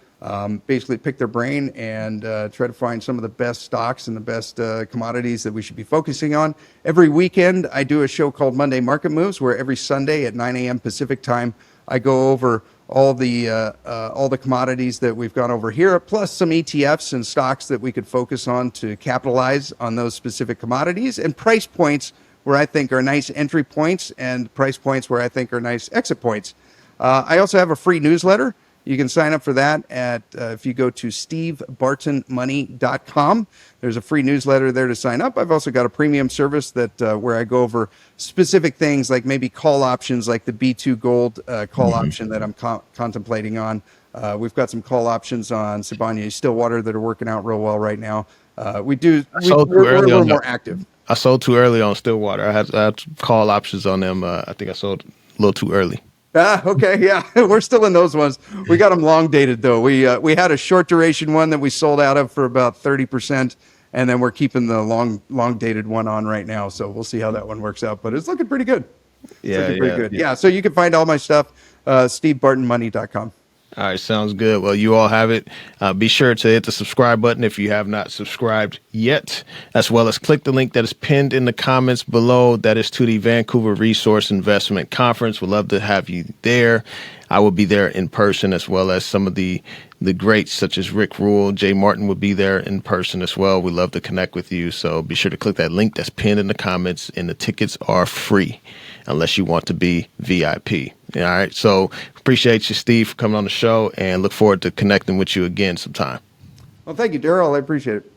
basically pick their brain and try to find some of the best stocks and the best commodities that we should be focusing on. Every weekend, I do a show called Monday Market Moves, where every Sunday at 9 a.m. Pacific time, I go over all the commodities that we've gone over here, plus some ETFs and stocks that we could focus on to capitalize on those specific commodities, and price points where I think are nice entry points and price points where I think are nice exit points. I also have a free newsletter. You can sign up for that at if you go to stevebartonmoney.com. There's a free newsletter there to sign up. I've also got a premium service that where I go over specific things like maybe call options, like the B2 Gold call option that I'm contemplating on. We've got some call options on Siboney Stillwater that are working out real well right now. We're a little more active. I sold too early on Stillwater. I had call options on them. I think I sold a little too early. Okay, yeah, we're still in those ones. We got them long dated though. We had a short duration one that we sold out of for about 30%, and then we're keeping the long dated one on right now. So we'll see how that one works out. But it's looking pretty good. Yeah. So you can find all my stuff, stevebartonmoney.com. All right, sounds good. Well, you all have it. Be sure to hit the subscribe button if you have not subscribed yet, as well as click the link that is pinned in the comments below. That is to the Vancouver Resource Investment Conference. We'd love to have you there. I will be there in person, as well as some of the greats such as Rick Rule. Jay Martin will be there in person as well. We'd love to connect with you. So be sure to click that link that's pinned in the comments, and the tickets are free unless you want to be VIP. All right. So appreciate you, Steve, for coming on the show, and look forward to connecting with you again sometime. Well, thank you, Daryl. I appreciate it.